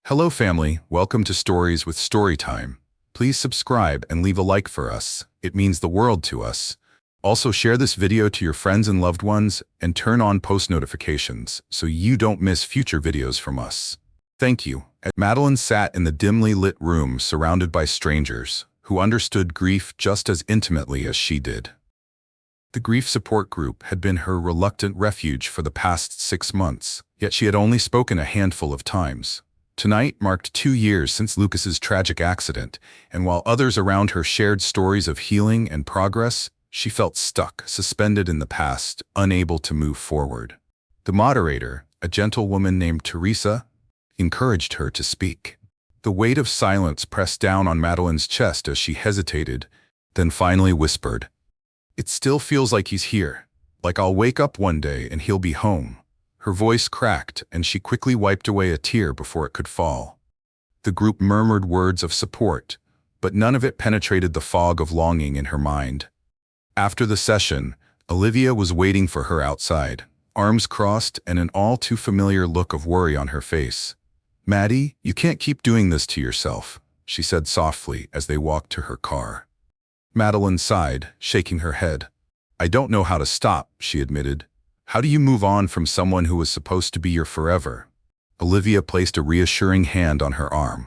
Hello family, welcome to Stories with Storytime. Please subscribe and leave a like for us. It means the world to us. Also share this video to your friends and loved ones and turn on post notifications so you don't miss future videos from us. Thank you. Madeline sat in the dimly lit room surrounded by strangers who understood grief just as intimately as she did. The grief support group had been her reluctant refuge for the past 6 months, yet she had only spoken a handful of times. Tonight marked 2 years since Lucas's tragic accident, and while others around her shared stories of healing and progress, she felt stuck, suspended in the past, unable to move forward. The moderator, a gentle woman named Teresa, encouraged her to speak. The weight of silence pressed down on Madeline's chest as she hesitated, then finally whispered, "It still feels like he's here, like I'll wake up one day and he'll be home." Her voice cracked, and she quickly wiped away a tear before it could fall. The group murmured words of support, but none of it penetrated the fog of longing in her mind. After the session, Olivia was waiting for her outside, arms crossed and an all too familiar look of worry on her face. "Maddie, you can't keep doing this to yourself," she said softly as they walked to her car. Madeline sighed, shaking her head. "I don't know how to stop," she admitted. "How do you move on from someone who was supposed to be your forever?" Olivia placed a reassuring hand on her arm.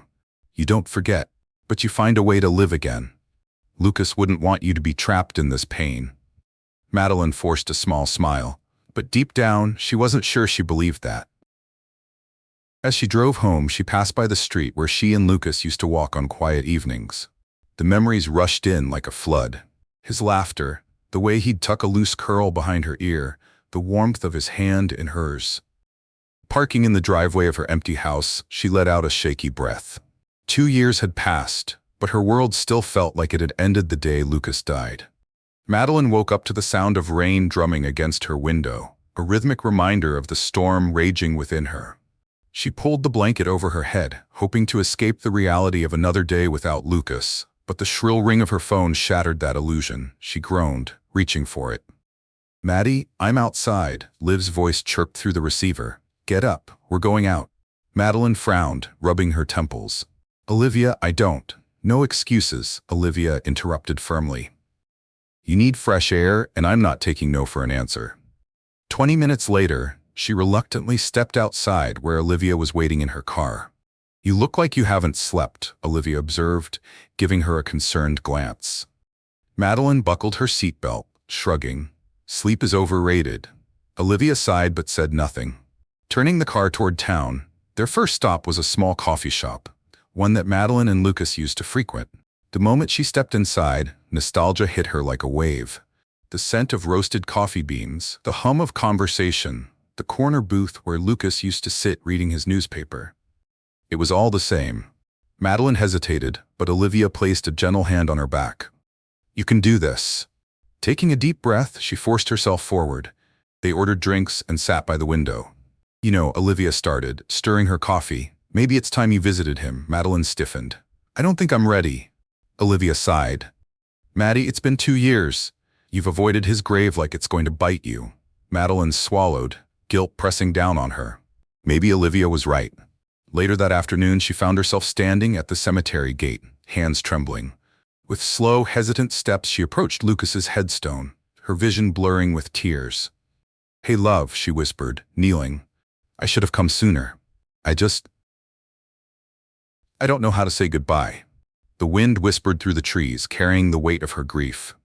"You don't forget, but you find a way to live again. Lucas wouldn't want you to be trapped in this pain." Madeline forced a small smile, but deep down, she wasn't sure she believed that. As she drove home, she passed by the street where she and Lucas used to walk on quiet evenings. The memories rushed in like a flood. His laughter, the way he'd tuck a loose curl behind her ear, the warmth of his hand in hers. Parking in the driveway of her empty house, she let out a shaky breath. 2 years had passed, but her world still felt like it had ended the day Lucas died. Madeline woke up to the sound of rain drumming against her window, a rhythmic reminder of the storm raging within her. She pulled the blanket over her head, hoping to escape the reality of another day without Lucas, but the shrill ring of her phone shattered that illusion. She groaned, reaching for it. "Maddie, I'm outside," Liv's voice chirped through the receiver. "Get up, we're going out." Madeline frowned, rubbing her temples. "Olivia, I don't." "No excuses," Olivia interrupted firmly. "You need fresh air, and I'm not taking no for an answer." 20 minutes later, she reluctantly stepped outside where Olivia was waiting in her car. "You look like you haven't slept," Olivia observed, giving her a concerned glance. Madeline buckled her seatbelt, shrugging. "Sleep is overrated." Olivia sighed but said nothing. Turning the car toward town, their first stop was a small coffee shop, one that Madeline and Lucas used to frequent. The moment she stepped inside, nostalgia hit her like a wave. The scent of roasted coffee beans, the hum of conversation, the corner booth where Lucas used to sit reading his newspaper. It was all the same. Madeline hesitated, but Olivia placed a gentle hand on her back. "You can do this." Taking a deep breath, she forced herself forward. They ordered drinks and sat by the window. "You know," Olivia started, stirring her coffee. "Maybe it's time you visited him." Madeline stiffened. "I don't think I'm ready." Olivia sighed. "Maddie, it's been 2 years. You've avoided his grave like it's going to bite you." Madeline swallowed, guilt pressing down on her. Maybe Olivia was right. Later that afternoon, she found herself standing at the cemetery gate, hands trembling. With slow, hesitant steps, she approached Lucas's headstone, her vision blurring with tears. "Hey, love," she whispered, kneeling. "I should have come sooner. I don't know how to say goodbye." The wind whispered through the trees, carrying the weight of her grief.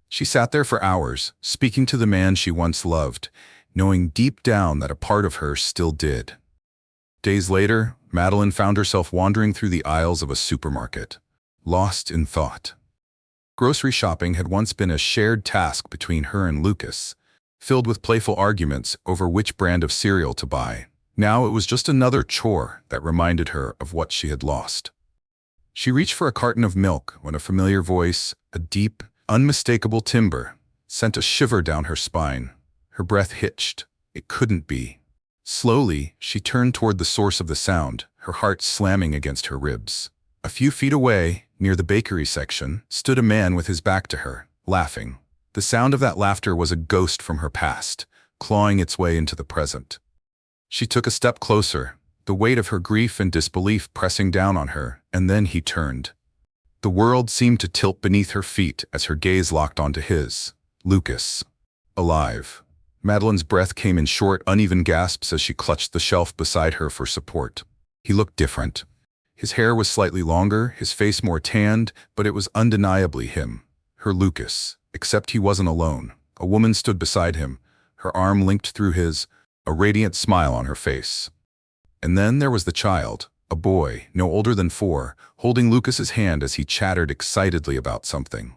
She sat there for hours, speaking to the man she once loved, knowing deep down that a part of her still did. Days later, Madeline found herself wandering through the aisles of a supermarket, lost in thought. Grocery shopping had once been a shared task between her and Lucas, filled with playful arguments over which brand of cereal to buy. Now it was just another chore that reminded her of what she had lost. She reached for a carton of milk when a familiar voice, a deep, unmistakable timbre, sent a shiver down her spine. Her breath hitched. It couldn't be. Slowly, she turned toward the source of the sound, her heart slamming against her ribs. A few feet away, near the bakery section, stood a man with his back to her, laughing. The sound of that laughter was a ghost from her past, clawing its way into the present. She took a step closer, the weight of her grief and disbelief pressing down on her, and then he turned. The world seemed to tilt beneath her feet as her gaze locked onto his. Lucas. Alive. Madeline's breath came in short, uneven gasps as she clutched the shelf beside her for support. He looked different. His hair was slightly longer, his face more tanned, but it was undeniably him. Her Lucas. Except he wasn't alone. A woman stood beside him, her arm linked through his, a radiant smile on her face. And then there was the child, a boy, no older than 4, holding Lucas's hand as he chattered excitedly about something.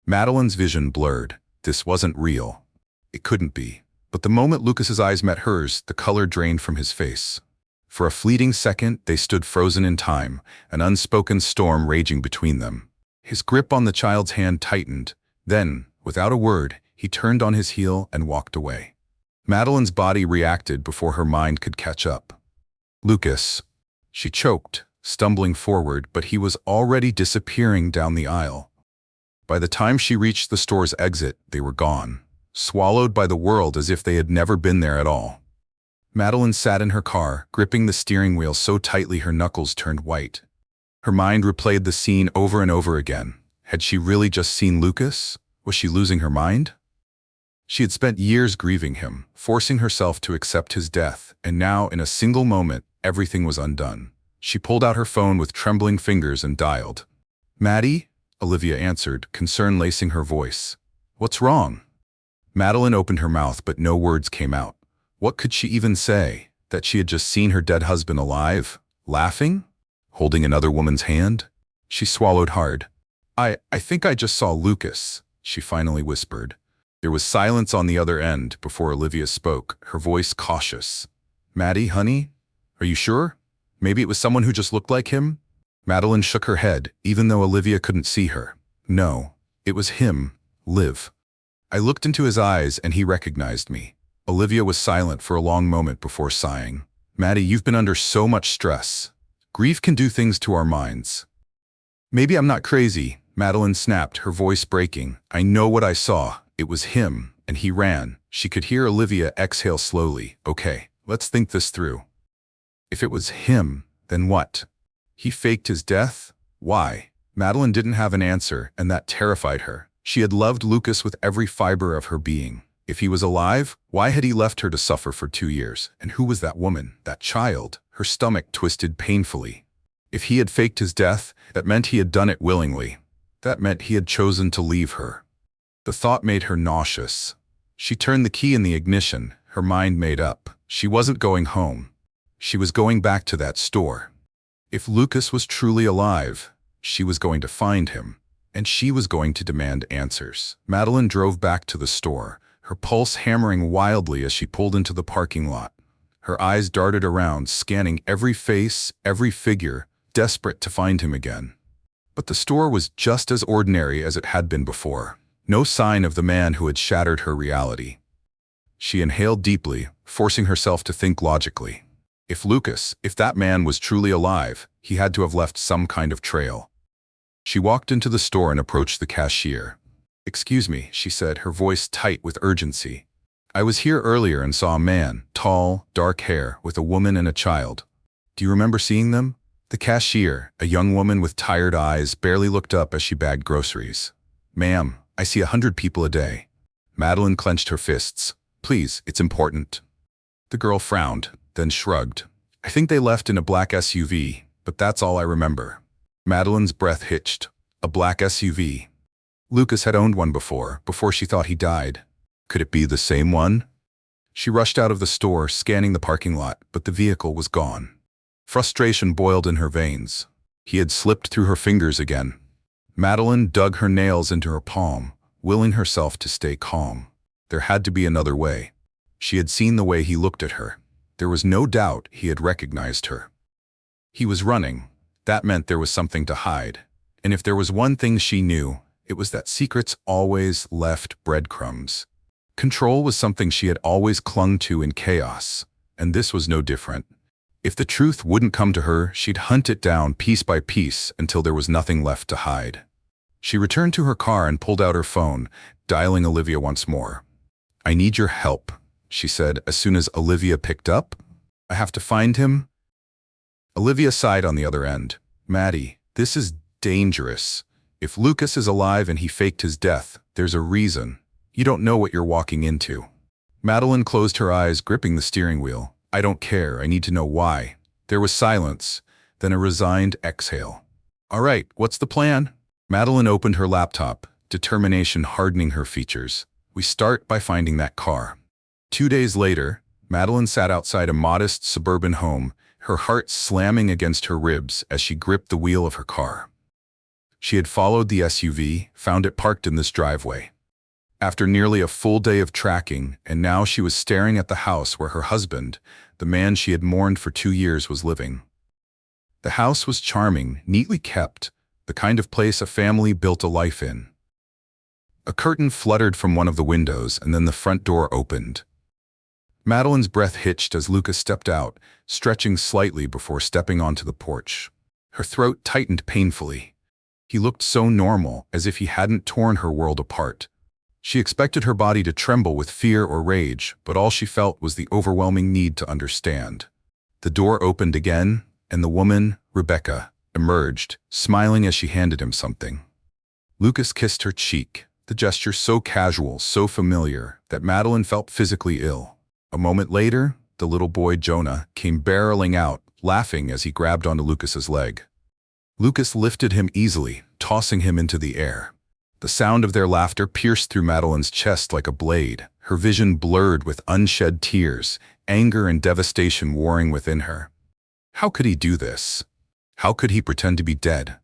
Madeline's vision blurred. This wasn't real. It couldn't be. But the moment Lucas's eyes met hers, the color drained from his face. For a fleeting second, they stood frozen in time, an unspoken storm raging between them. His grip on the child's hand tightened. Then, without a word, he turned on his heel and walked away. Madeline's body reacted before her mind could catch up. Lucas. She choked, stumbling forward, but he was already disappearing down the aisle. By the time she reached the store's exit, they were gone, swallowed by the world as if they had never been there at all. Madeline sat in her car, gripping the steering wheel so tightly her knuckles turned white. Her mind replayed the scene over and over again. Had she really just seen Lucas? Was she losing her mind? She had spent years grieving him, forcing herself to accept his death, and now, in a single moment, everything was undone. She pulled out her phone with trembling fingers and dialed. "Maddie?" Olivia answered, concern lacing her voice. "What's wrong?" Madeline opened her mouth, but no words came out. What could she even say? That she had just seen her dead husband alive? Laughing? Holding another woman's hand? She swallowed hard. I think I just saw Lucas," she finally whispered. There was silence on the other end before Olivia spoke, her voice cautious. "Maddie, honey? Are you sure? Maybe it was someone who just looked like him?" Madeline shook her head, even though Olivia couldn't see her. "No, it was him, Liv. I looked into his eyes and he recognized me." Olivia was silent for a long moment before sighing. "Maddie, you've been under so much stress. Grief can do things to our minds." "Maybe I'm not crazy," Madeline snapped, her voice breaking. "I know what I saw. It was him, and he ran." She could hear Olivia exhale slowly. "Okay, let's think this through. If it was him, then what? He faked his death? Why?" Madeline didn't have an answer, and that terrified her. She had loved Lucas with every fiber of her being. If he was alive, why had he left her to suffer for 2 years? And who was that woman, that child? Her stomach twisted painfully. If he had faked his death, that meant he had done it willingly. That meant he had chosen to leave her. The thought made her nauseous. She turned the key in the ignition, her mind made up. She wasn't going home. She was going back to that store. If Lucas was truly alive, she was going to find him, and she was going to demand answers. Madeline drove back to the store, her pulse hammering wildly as she pulled into the parking lot. Her eyes darted around, scanning every face, every figure, desperate to find him again. But the store was just as ordinary as it had been before. No sign of the man who had shattered her reality. She inhaled deeply, forcing herself to think logically. If that man was truly alive, he had to have left some kind of trail. She walked into the store and approached the cashier. "Excuse me," she said, her voice tight with urgency. "I was here earlier and saw a man, tall, dark hair, with a woman and a child. Do you remember seeing them?" The cashier, a young woman with tired eyes, barely looked up as she bagged groceries. "Ma'am, I see 100 people a day." Madeline clenched her fists. "Please, it's important." The girl frowned, then shrugged. "I think they left in a black SUV, but that's all I remember." Madeline's breath hitched. A black SUV. Lucas had owned one before she thought he died. Could it be the same one? She rushed out of the store, scanning the parking lot, but the vehicle was gone. Frustration boiled in her veins. He had slipped through her fingers again. Madeline dug her nails into her palm, willing herself to stay calm. There had to be another way. She had seen the way he looked at her. There was no doubt he had recognized her. He was running. That meant there was something to hide. And if there was one thing she knew, it was that secrets always left breadcrumbs. Control was something she had always clung to in chaos, and this was no different. If the truth wouldn't come to her, she'd hunt it down piece by piece until there was nothing left to hide. She returned to her car and pulled out her phone, dialing Olivia once more. "I need your help," she said as soon as Olivia picked up. "I have to find him." Olivia sighed on the other end. Maddie, this is dangerous. If Lucas is alive and he faked his death, there's a reason. You don't know what you're walking into. Madeline closed her eyes, gripping the steering wheel. I don't care, I need to know why. There was silence, then a resigned exhale. All right, what's the plan? Madeline opened her laptop, determination hardening her features. We start by finding that car. 2 days later, Madeline sat outside a modest suburban home, her heart slamming against her ribs as she gripped the wheel of her car. She had followed the SUV, found it parked in this driveway. After nearly a full day of tracking, and now she was staring at the house where her husband, the man she had mourned for 2 years, was living. The house was charming, neatly kept, the kind of place a family built a life in. A curtain fluttered from one of the windows, and then the front door opened. Madeline's breath hitched as Lucas stepped out, stretching slightly before stepping onto the porch. Her throat tightened painfully. He looked so normal, as if he hadn't torn her world apart. She expected her body to tremble with fear or rage, but all she felt was the overwhelming need to understand. The door opened again, and the woman, Rebecca, emerged, smiling as she handed him something. Lucas kissed her cheek, the gesture so casual, so familiar, that Madeline felt physically ill. A moment later, the little boy Jonah came barreling out, laughing as he grabbed onto Lucas's leg. Lucas lifted him easily, tossing him into the air. The sound of their laughter pierced through Madeline's chest like a blade, her vision blurred with unshed tears, anger and devastation warring within her. How could he do this? How could he pretend to be dead?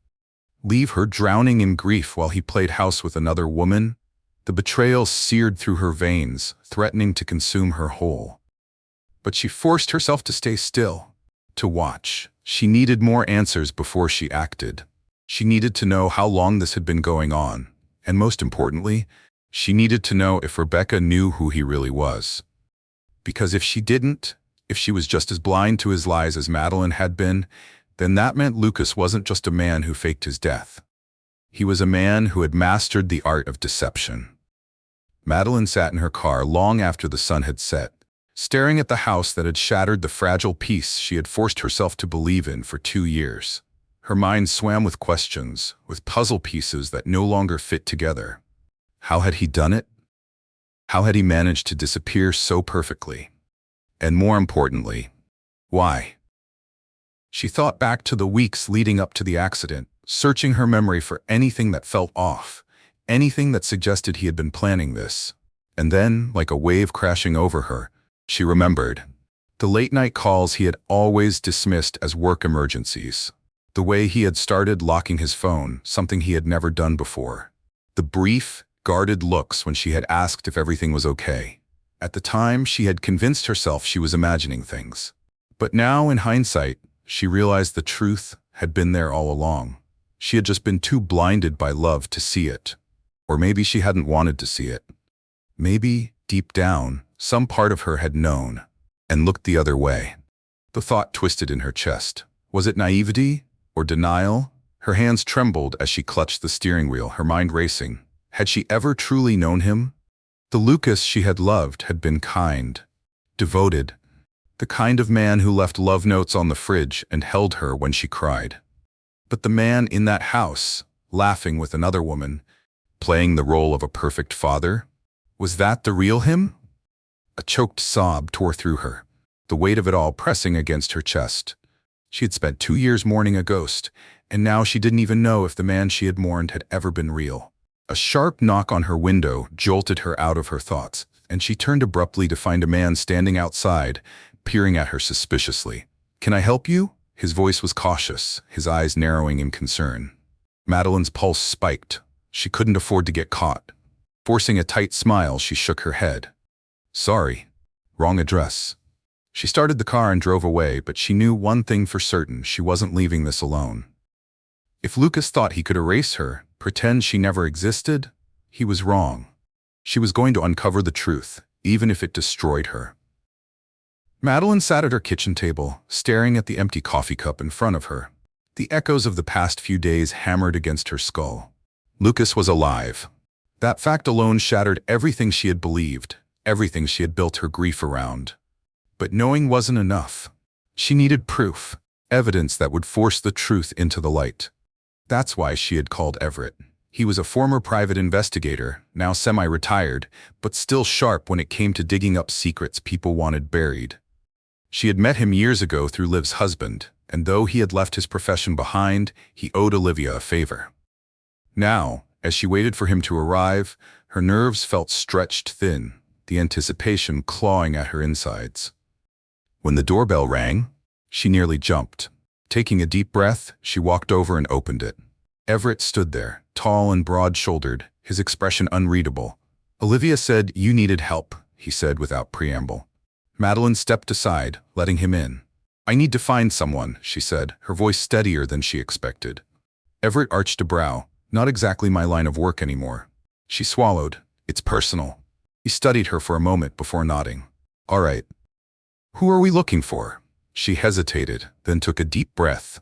Leave her drowning in grief while he played house with another woman? The betrayal seared through her veins, threatening to consume her whole. But she forced herself to stay still, to watch. She needed more answers before she acted. She needed to know how long this had been going on. And most importantly, she needed to know if Rebecca knew who he really was. Because if she didn't, if she was just as blind to his lies as Madeline had been, then that meant Lucas wasn't just a man who faked his death. He was a man who had mastered the art of deception. Madeline sat in her car long after the sun had set, staring at the house that had shattered the fragile peace she had forced herself to believe in for 2 years. Her mind swam with questions, with puzzle pieces that no longer fit together. How had he done it? How had he managed to disappear so perfectly? And more importantly, why? She thought back to the weeks leading up to the accident, searching her memory for anything that felt off, anything that suggested he had been planning this. And then, like a wave crashing over her, she remembered the late-night calls he had always dismissed as work emergencies. The way he had started locking his phone, something he had never done before. The brief, guarded looks when she had asked if everything was okay. At the time, she had convinced herself she was imagining things. But now, in hindsight, she realized the truth had been there all along. She had just been too blinded by love to see it. Or maybe she hadn't wanted to see it. Maybe, deep down, some part of her had known, and looked the other way. The thought twisted in her chest. Was it naivety? Or denial? Her hands trembled as she clutched the steering wheel, her mind racing. Had she ever truly known him? The Lucas she had loved had been kind, devoted, the kind of man who left love notes on the fridge and held her when she cried. But the man in that house, laughing with another woman, playing the role of a perfect father, was that the real him? A choked sob tore through her, the weight of it all pressing against her chest. She had spent 2 years mourning a ghost, and now she didn't even know if the man she had mourned had ever been real. A sharp knock on her window jolted her out of her thoughts, and she turned abruptly to find a man standing outside, peering at her suspiciously. "Can I help you?" His voice was cautious, his eyes narrowing in concern. Madeline's pulse spiked. She couldn't afford to get caught. Forcing a tight smile, she shook her head. "Sorry, wrong address." She started the car and drove away, but she knew one thing for certain: she wasn't leaving this alone. If Lucas thought he could erase her, pretend she never existed, he was wrong. She was going to uncover the truth, even if it destroyed her. Madeline sat at her kitchen table, staring at the empty coffee cup in front of her. The echoes of the past few days hammered against her skull. Lucas was alive. That fact alone shattered everything she had believed, everything she had built her grief around. But knowing wasn't enough. She needed proof. evidence that would force the truth into the light. That's why she had called Everett. He was a former private investigator, now semi-retired, but still sharp when it came to digging up secrets people wanted buried. She had met him years ago through Liv's husband, and though he had left his profession behind, he owed Olivia a favor. Now, as she waited for him to arrive, her nerves felt stretched thin, the anticipation clawing at her insides. When the doorbell rang, she nearly jumped. Taking a deep breath, she walked over and opened it. Everett stood there, tall and broad-shouldered, his expression unreadable. Olivia said, "You needed help," he said without preamble. Madeline stepped aside, letting him in. "I need to find someone," she said, her voice steadier than she expected. Everett arched a brow. "Not exactly my line of work anymore." She swallowed. "It's personal." He studied her for a moment before nodding. "All right. Who are we looking for?" She hesitated, then took a deep breath.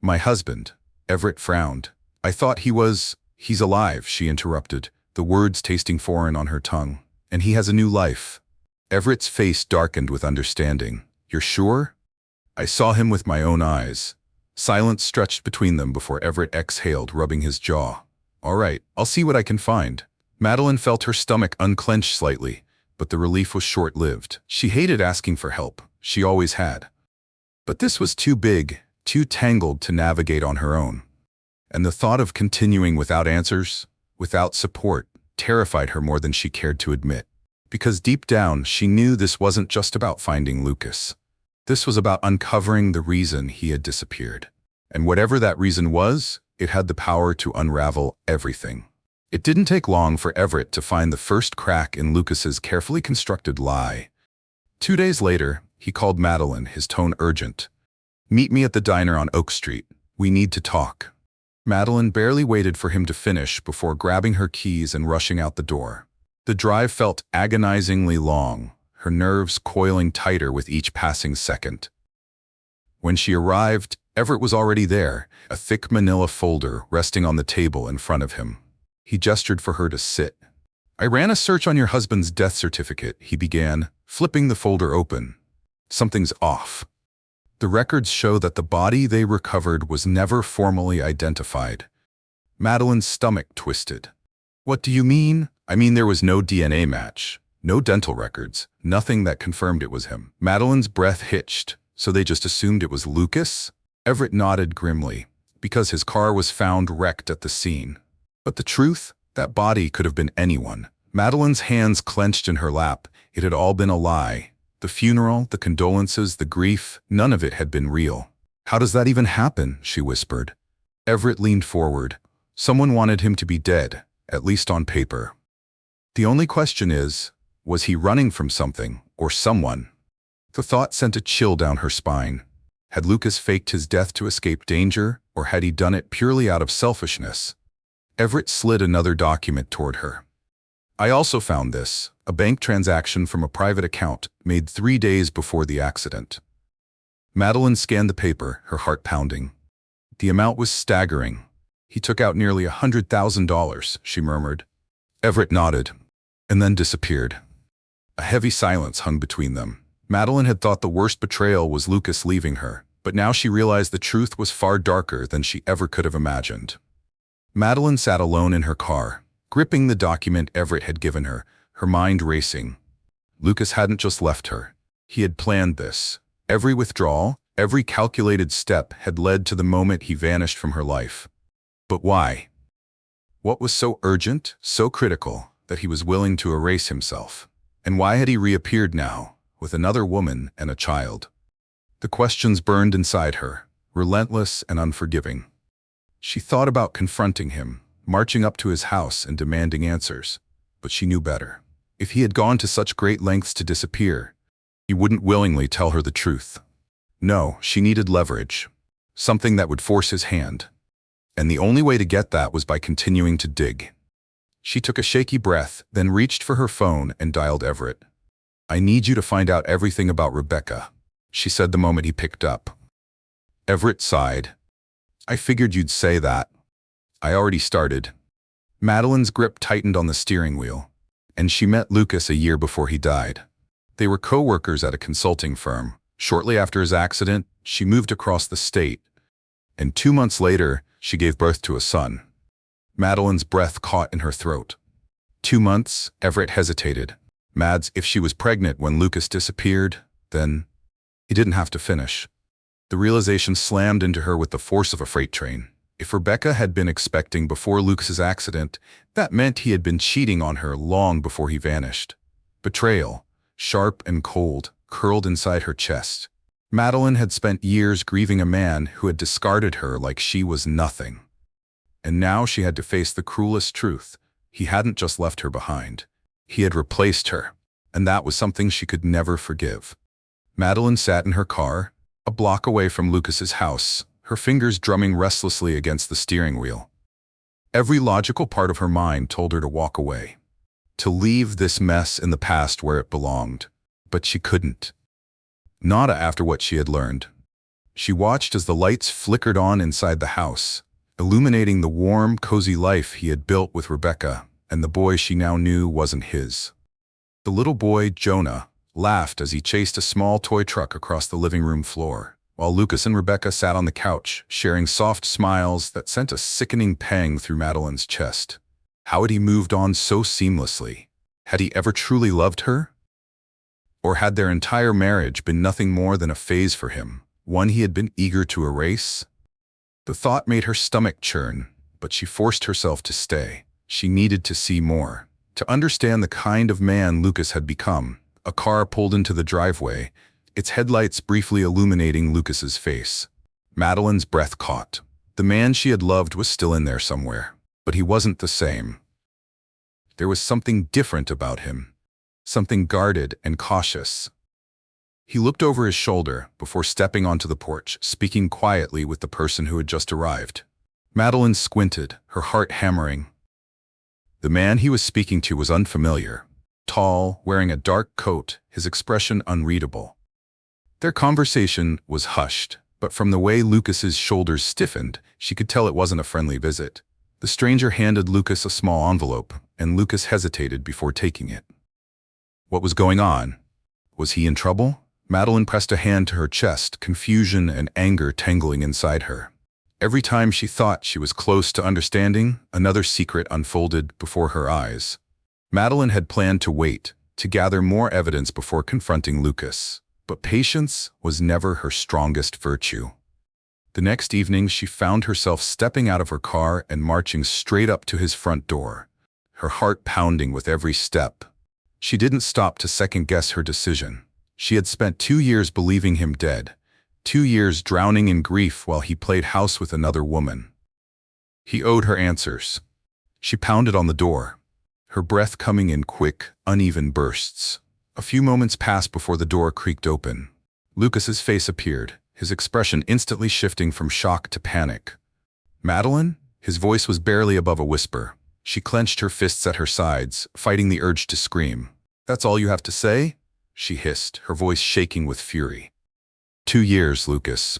"My husband." Everett frowned. "I thought he's alive," she interrupted, the words tasting foreign on her tongue. "And he has a new life." Everett's face darkened with understanding. "You're sure?" "I saw him with my own eyes." Silence stretched between them before Everett exhaled, rubbing his jaw. "All right, I'll see what I can find." Madeline felt her stomach unclench slightly, but the relief was short-lived. She hated asking for help. She always had. But this was too big, too tangled to navigate on her own. And the thought of continuing without answers, without support, terrified her more than she cared to admit. Because deep down, she knew this wasn't just about finding Lucas. This was about uncovering the reason he had disappeared. And whatever that reason was, it had the power to unravel everything. It didn't take long for Everett to find the first crack in Lucas's carefully constructed lie. 2 days later, he called Madeline, his tone urgent. "Meet me at the diner on Oak Street. We need to talk." Madeline barely waited for him to finish before grabbing her keys and rushing out the door. The drive felt agonizingly long, her nerves coiling tighter with each passing second. When she arrived, Everett was already there, a thick manila folder resting on the table in front of him. He gestured for her to sit. "I ran a search on your husband's death certificate," he began, flipping the folder open. "Something's off. The records show that the body they recovered was never formally identified." Madeline's stomach twisted. "What do you mean?" "I mean there was no DNA match, no dental records, nothing that confirmed it was him." Madeline's breath hitched. "So they just assumed it was Lucas?" Everett nodded grimly. "Because his car was found wrecked at the scene." "But the truth? That body could have been anyone." Madeline's hands clenched in her lap. It had all been a lie. The funeral, the condolences, the grief, none of it had been real. "How does that even happen?" she whispered. Everett leaned forward. "Someone wanted him to be dead, at least on paper. The only question is, was he running from something, or someone?" The thought sent a chill down her spine. Had Lucas faked his death to escape danger, or had he done it purely out of selfishness? Everett slid another document toward her. "I also found this, a bank transaction from a private account made 3 days before the accident." Madeline scanned the paper, her heart pounding. The amount was staggering. "He took out nearly $100,000, she murmured. Everett nodded, and then disappeared. A heavy silence hung between them. Madeline had thought the worst betrayal was Lucas leaving her, but now she realized the truth was far darker than she ever could have imagined. Madeline sat alone in her car, gripping the document Everett had given her, her mind racing. Lucas hadn't just left her. He had planned this. Every withdrawal, every calculated step had led to the moment he vanished from her life. But why? What was so urgent, so critical, that he was willing to erase himself? And why had he reappeared now, with another woman and a child? The questions burned inside her, relentless and unforgiving. She thought about confronting him, marching up to his house and demanding answers. But she knew better. If he had gone to such great lengths to disappear, he wouldn't willingly tell her the truth. No, she needed leverage, something that would force his hand. And the only way to get that was by continuing to dig. She took a shaky breath, then reached for her phone and dialed Everett. "I need you to find out everything about Rebecca," she said the moment he picked up. Everett sighed. "I figured you'd say that. I already started." Madeline's grip tightened on the steering wheel, and she met Lucas a year before he died. They were co-workers at a consulting firm. Shortly after his accident, she moved across the state, and 2 months later, she gave birth to a son. Madeline's breath caught in her throat. 2 months, Everett hesitated. Mads, if she was pregnant when Lucas disappeared, then he didn't have to finish. The realization slammed into her with the force of a freight train. If Rebecca had been expecting before Lucas's accident, that meant he had been cheating on her long before he vanished. Betrayal, sharp and cold, curled inside her chest. Madeline had spent years grieving a man who had discarded her like she was nothing. And now she had to face the cruelest truth. He hadn't just left her behind. He had replaced her, and that was something she could never forgive. Madeline sat in her car, a block away from Lucas's house, her fingers drumming restlessly against the steering wheel. Every logical part of her mind told her to walk away, to leave this mess in the past where it belonged. But she couldn't. Not after what she had learned. She watched as the lights flickered on inside the house, illuminating the warm, cozy life he had built with Rebecca, and the boy she now knew wasn't his. The little boy, Jonah, laughed as he chased a small toy truck across the living room floor, while Lucas and Rebecca sat on the couch, sharing soft smiles that sent a sickening pang through Madeline's chest. How had he moved on so seamlessly? Had he ever truly loved her? Or had their entire marriage been nothing more than a phase for him, one he had been eager to erase? The thought made her stomach churn, but she forced herself to stay. She needed to see more, to understand the kind of man Lucas had become. A car pulled into the driveway, its headlights briefly illuminating Lucas's face. Madeline's breath caught. The man she had loved was still in there somewhere, but he wasn't the same. There was something different about him, something guarded and cautious. He looked over his shoulder before stepping onto the porch, speaking quietly with the person who had just arrived. Madeline squinted, her heart hammering. The man he was speaking to was unfamiliar. Tall, wearing a dark coat, his expression unreadable. Their conversation was hushed, but from the way Lucas's shoulders stiffened, she could tell it wasn't a friendly visit. The stranger handed Lucas a small envelope, and Lucas hesitated before taking it. What was going on? Was he in trouble? Madeline pressed a hand to her chest, confusion and anger tangling inside her. Every time she thought she was close to understanding, another secret unfolded before her eyes. Madeline had planned to wait, to gather more evidence before confronting Lucas. But patience was never her strongest virtue. The next evening, she found herself stepping out of her car and marching straight up to his front door, her heart pounding with every step. She didn't stop to second-guess her decision. She had spent 2 years believing him dead, 2 years drowning in grief while he played house with another woman. He owed her answers. She pounded on the door, her breath coming in quick, uneven bursts. A few moments passed before the door creaked open. Lucas's face appeared, his expression instantly shifting from shock to panic. Madeline? His voice was barely above a whisper. She clenched her fists at her sides, fighting the urge to scream. "That's all you have to say?" she hissed, her voice shaking with fury. 2 years, Lucas.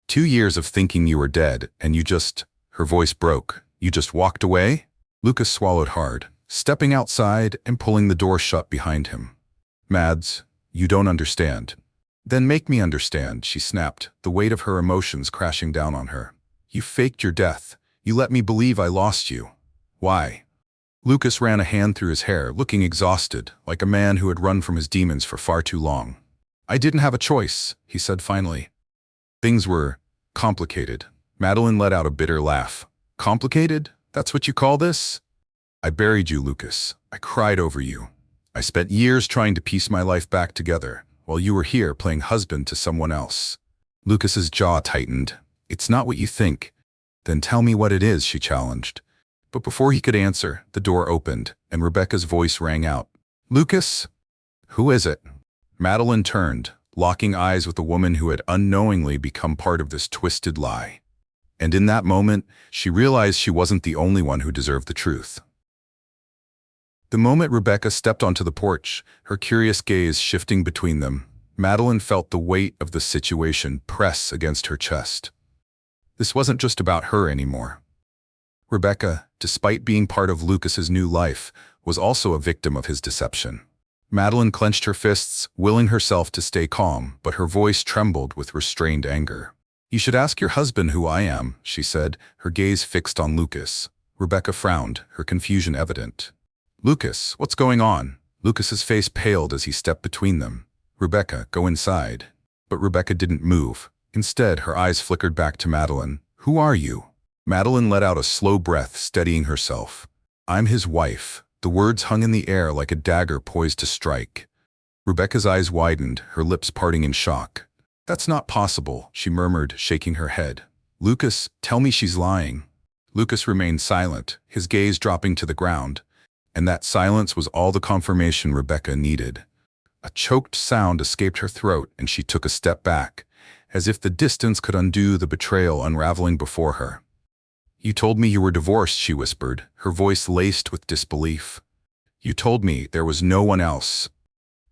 2 years of thinking you were dead, and you just... Her voice broke. "You just walked away?" Lucas swallowed hard, stepping outside and pulling the door shut behind him. "Mads, you don't understand." "Then make me understand," she snapped, the weight of her emotions crashing down on her. "You faked your death. You let me believe I lost you. Why?" Lucas ran a hand through his hair, looking exhausted, like a man who had run from his demons for far too long. "I didn't have a choice," he said finally. "Things were complicated." Madeline let out a bitter laugh. "Complicated? That's what you call this?" "I buried you, Lucas. I cried over you. I spent years trying to piece my life back together, while you were here playing husband to someone else." Lucas's jaw tightened. "It's not what you think." "Then tell me what it is," she challenged. But before he could answer, the door opened, and Rebecca's voice rang out. "Lucas? Who is it?" Madeline turned, locking eyes with the woman who had unknowingly become part of this twisted lie. And in that moment, she realized she wasn't the only one who deserved the truth. The moment Rebecca stepped onto the porch, her curious gaze shifting between them, Madeline felt the weight of the situation press against her chest. This wasn't just about her anymore. Rebecca, despite being part of Lucas's new life, was also a victim of his deception. Madeline clenched her fists, willing herself to stay calm, but her voice trembled with restrained anger. "You should ask your husband who I am," she said, her gaze fixed on Lucas. Rebecca frowned, her confusion evident. "Lucas, what's going on?" Lucas's face paled as he stepped between them. "Rebecca, go inside." But Rebecca didn't move. Instead, her eyes flickered back to Madeline. "Who are you?" Madeline let out a slow breath, steadying herself. "I'm his wife." The words hung in the air like a dagger poised to strike. Rebecca's eyes widened, her lips parting in shock. "That's not possible," she murmured, shaking her head. "Lucas, tell me she's lying." Lucas remained silent, his gaze dropping to the ground, and that silence was all the confirmation Rebecca needed. A choked sound escaped her throat, and she took a step back, as if the distance could undo the betrayal unraveling before her. "You told me you were divorced," she whispered, her voice laced with disbelief. "You told me there was no one else."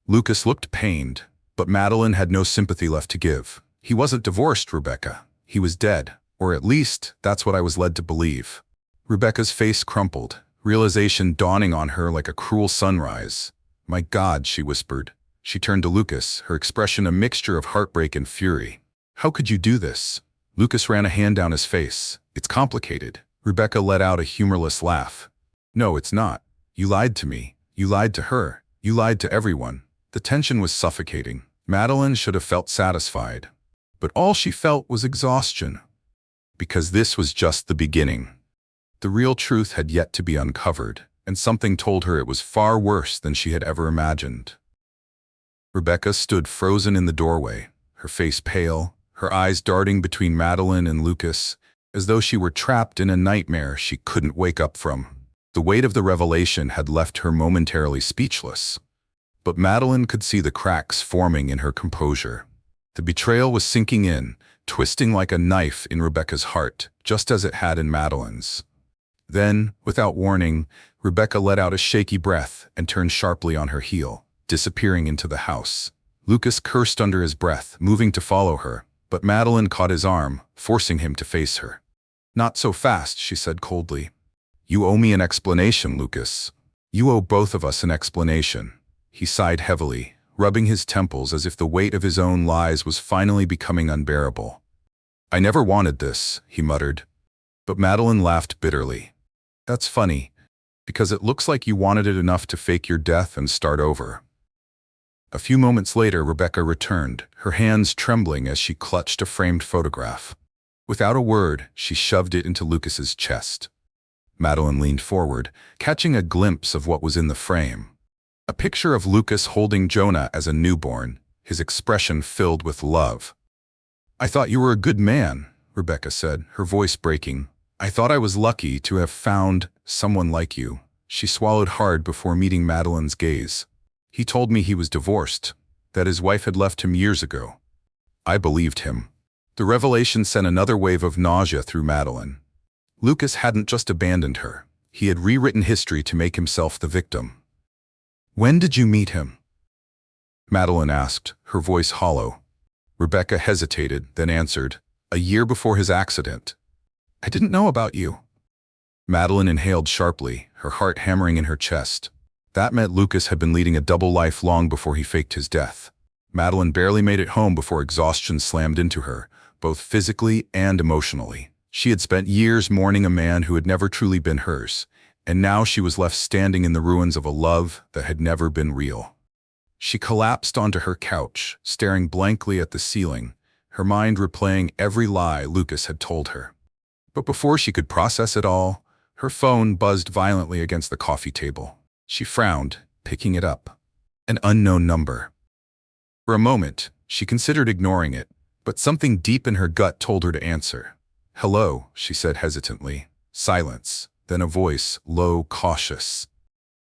Lucas looked pained, but Madeline had no sympathy left to give. "He wasn't divorced, Rebecca. He was dead, or at least that's what I was led to believe." Rebecca's face crumpled, realization dawning on her like a cruel sunrise. "My God," she whispered. She turned to Lucas, her expression a mixture of heartbreak and fury. "How could you do this?" Lucas ran a hand down his face. "It's complicated." Rebecca let out a humorless laugh. "No, it's not. You lied to me. You lied to her. You lied to everyone." The tension was suffocating. Madeline should have felt satisfied. But all she felt was exhaustion. Because this was just the beginning. The real truth had yet to be uncovered, and something told her it was far worse than she had ever imagined. Rebecca stood frozen in the doorway, her face pale, her eyes darting between Madeline and Lucas, as though she were trapped in a nightmare she couldn't wake up from. The weight of the revelation had left her momentarily speechless. But Madeline could see the cracks forming in her composure. The betrayal was sinking in, twisting like a knife in Rebecca's heart, just as it had in Madeline's. Then, without warning, Rebecca let out a shaky breath and turned sharply on her heel, disappearing into the house. Lucas cursed under his breath, moving to follow her, but Madeline caught his arm, forcing him to face her. "Not so fast," she said coldly. "You owe me an explanation, Lucas. You owe both of us an explanation." He sighed heavily, rubbing his temples as if the weight of his own lies was finally becoming unbearable. "I never wanted this," he muttered. But Madeline laughed bitterly. "That's funny, because it looks like you wanted it enough to fake your death and start over." A few moments later, Rebecca returned, her hands trembling as she clutched a framed photograph. Without a word, she shoved it into Lucas's chest. Madeline leaned forward, catching a glimpse of what was in the frame. A picture of Lucas holding Jonah as a newborn, his expression filled with love. "I thought you were a good man," Rebecca said, her voice breaking. "I thought I was lucky to have found someone like you." She swallowed hard before meeting Madeline's gaze. "He told me he was divorced, that his wife had left him years ago. I believed him." The revelation sent another wave of nausea through Madeline. Lucas hadn't just abandoned her. He had rewritten history to make himself the victim. "When did you meet him?" Madeline asked, her voice hollow. Rebecca hesitated, then answered, "A year before his accident." "I didn't know about you." Madeline inhaled sharply, her heart hammering in her chest. That meant Lucas had been leading a double life long before he faked his death. Madeline barely made it home before exhaustion slammed into her, both physically and emotionally. She had spent years mourning a man who had never truly been hers, and now she was left standing in the ruins of a love that had never been real. She collapsed onto her couch, staring blankly at the ceiling, her mind replaying every lie Lucas had told her. But before she could process it all, her phone buzzed violently against the coffee table. She frowned, picking it up. An unknown number. For a moment, she considered ignoring it, but something deep in her gut told her to answer. "Hello," she said hesitantly. Silence, then a voice, low, cautious.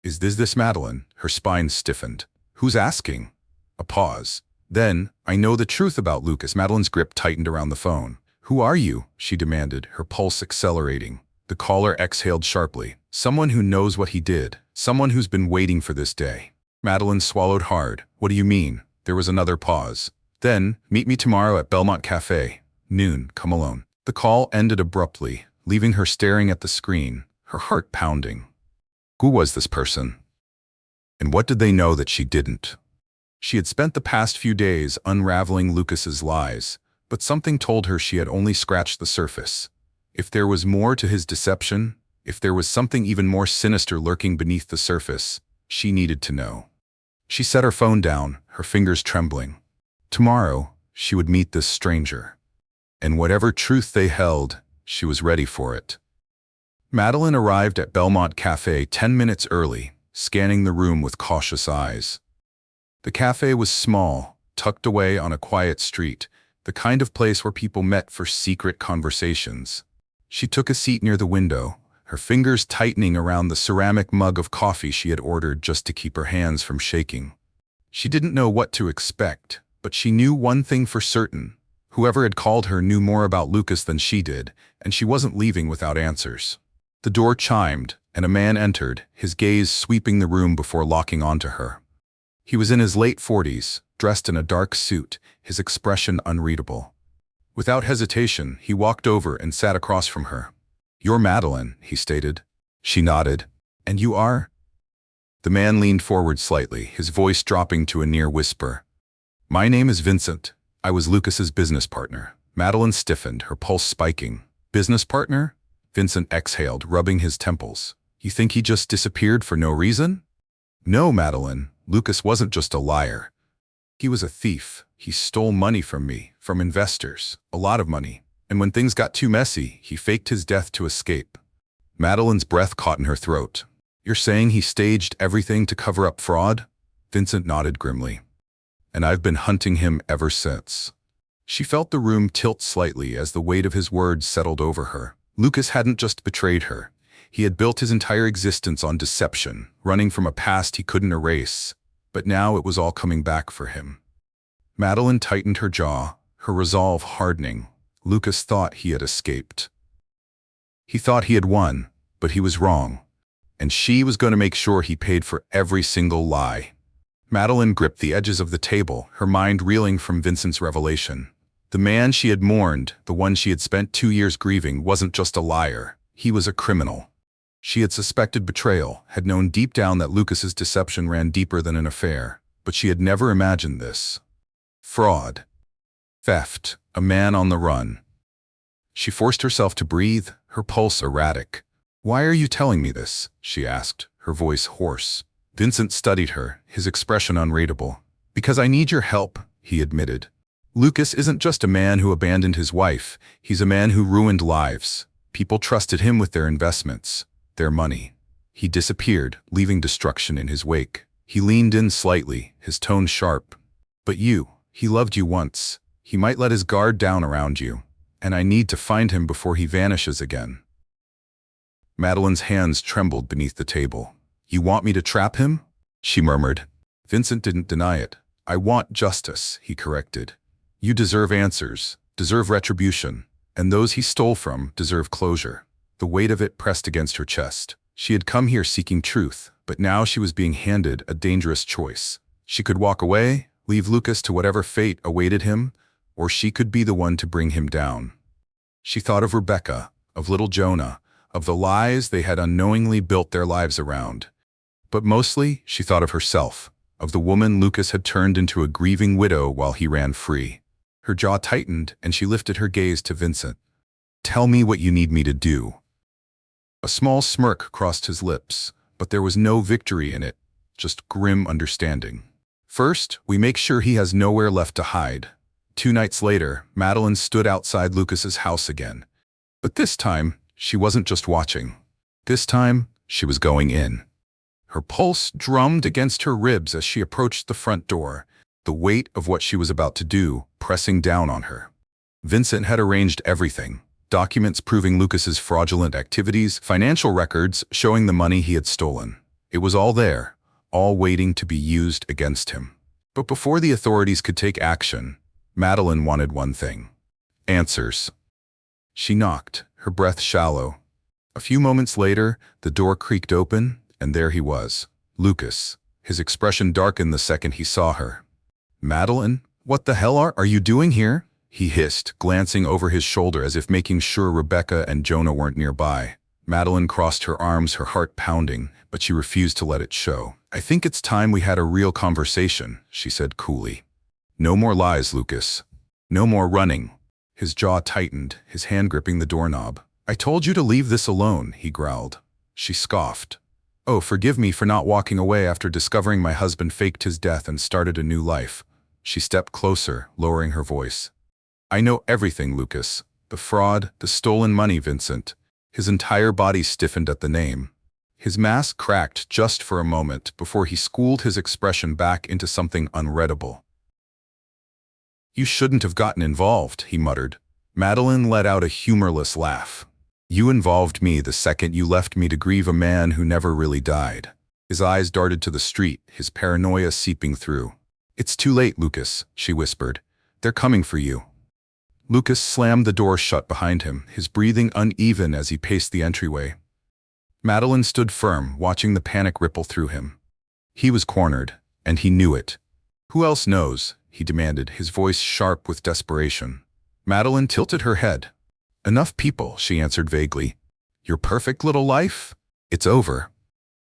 "Is this Madeline?" Her spine stiffened. "Who's asking?" A pause. Then, "I know the truth about Lucas." Madeline's grip tightened around the phone. "Who are you?" she demanded, her pulse accelerating. The caller exhaled sharply. "Someone who knows what he did. Someone who's been waiting for this day." Madeline swallowed hard. "What do you mean?" There was another pause. Then, "Meet me tomorrow at Belmont Cafe. Noon, come alone." The call ended abruptly, leaving her staring at the screen, her heart pounding. Who was this person? And what did they know that she didn't? She had spent the past few days unraveling Lucas's lies, but something told her she had only scratched the surface. If there was more to his deception, if there was something even more sinister lurking beneath the surface, she needed to know. She set her phone down, her fingers trembling. Tomorrow, she would meet this stranger. And whatever truth they held, she was ready for it. Madeline arrived at Belmont Cafe 10 minutes early, scanning the room with cautious eyes. The cafe was small, tucked away on a quiet street, the kind of place where people met for secret conversations. She took a seat near the window, her fingers tightening around the ceramic mug of coffee she had ordered just to keep her hands from shaking. She didn't know what to expect, but she knew one thing for certain. Whoever had called her knew more about Lucas than she did, and she wasn't leaving without answers. The door chimed, and a man entered, his gaze sweeping the room before locking onto her. He was in his late 40s, dressed in a dark suit, his expression unreadable. Without hesitation, he walked over and sat across from her. "You're Madeline," he stated. She nodded. "And you are?" The man leaned forward slightly, his voice dropping to a near whisper. "My name is Vincent. I was Lucas's business partner." Madeline stiffened, her pulse spiking. "Business partner?" Vincent exhaled, rubbing his temples. "You think he just disappeared for no reason?" "No, Madeline. Lucas wasn't just a liar. He was a thief. He stole money from me, from investors, a lot of money. And when things got too messy, he faked his death to escape." Madeline's breath caught in her throat. "You're saying he staged everything to cover up fraud?" Vincent nodded grimly. "And I've been hunting him ever since." She felt the room tilt slightly as the weight of his words settled over her. Lucas hadn't just betrayed her. He had built his entire existence on deception, running from a past he couldn't erase. But now it was all coming back for him. Madeline tightened her jaw, her resolve hardening. Lucas thought he had escaped. He thought he had won, but he was wrong. And she was going to make sure he paid for every single lie. Madeline gripped the edges of the table, her mind reeling from Vincent's revelation. The man she had mourned, the one she had spent 2 years grieving, wasn't just a liar. He was a criminal. She had suspected betrayal, had known deep down that Lucas's deception ran deeper than an affair, but she had never imagined this. Fraud. Theft. A man on the run. She forced herself to breathe, her pulse erratic. "Why are you telling me this?" she asked, her voice hoarse. Vincent studied her, his expression unreadable. "Because I need your help," he admitted. "Lucas isn't just a man who abandoned his wife. He's a man who ruined lives. People trusted him with their investments, their money. He disappeared, leaving destruction in his wake." He leaned in slightly, his tone sharp. "But he loved you once. He might let his guard down around you. And I need to find him before he vanishes again." Madeline's hands trembled beneath the table. "You want me to trap him?" she murmured. Vincent didn't deny it. "I want justice," he corrected. "You deserve answers, deserve retribution, and those he stole from deserve closure." The weight of it pressed against her chest. She had come here seeking truth, but now she was being handed a dangerous choice. She could walk away, leave Lucas to whatever fate awaited him, or she could be the one to bring him down. She thought of Rebecca, of little Jonah, of the lies they had unknowingly built their lives around. But mostly, she thought of herself, of the woman Lucas had turned into a grieving widow while he ran free. Her jaw tightened, and she lifted her gaze to Vincent. "Tell me what you need me to do." A small smirk crossed his lips, but there was no victory in it, just grim understanding. "First, we make sure he has nowhere left to hide." 2 nights later, Madeline stood outside Lucas's house again. But this time, she wasn't just watching. This time, she was going in. Her pulse drummed against her ribs as she approached the front door, the weight of what she was about to do pressing down on her. Vincent had arranged everything. Documents proving Lucas's fraudulent activities, financial records showing the money he had stolen. It was all there, all waiting to be used against him. But before the authorities could take action, Madeline wanted one thing: answers. She knocked, her breath shallow. A few moments later, the door creaked open, and there he was, Lucas. His expression darkened the second he saw her. "Madeline, what the hell are you doing here?" he hissed, glancing over his shoulder as if making sure Rebecca and Jonah weren't nearby. Madeline crossed her arms, her heart pounding, but she refused to let it show. "I think it's time we had a real conversation," she said coolly. "No more lies, Lucas. No more running." His jaw tightened, his hand gripping the doorknob. "I told you to leave this alone," he growled. She scoffed. "Oh, forgive me for not walking away after discovering my husband faked his death and started a new life." She stepped closer, lowering her voice. "I know everything, Lucas. The fraud, the stolen money, Vincent." His entire body stiffened at the name. His mask cracked just for a moment before he schooled his expression back into something unreadable. "You shouldn't have gotten involved," he muttered. Madeline let out a humorless laugh. "You involved me the second you left me to grieve a man who never really died." His eyes darted to the street, his paranoia seeping through. "It's too late, Lucas," she whispered. "They're coming for you." Lucas slammed the door shut behind him, his breathing uneven as he paced the entryway. Madeline stood firm, watching the panic ripple through him. He was cornered, and he knew it. "Who else knows?" he demanded, his voice sharp with desperation. Madeline tilted her head. "Enough people," she answered vaguely. "Your perfect little life? It's over."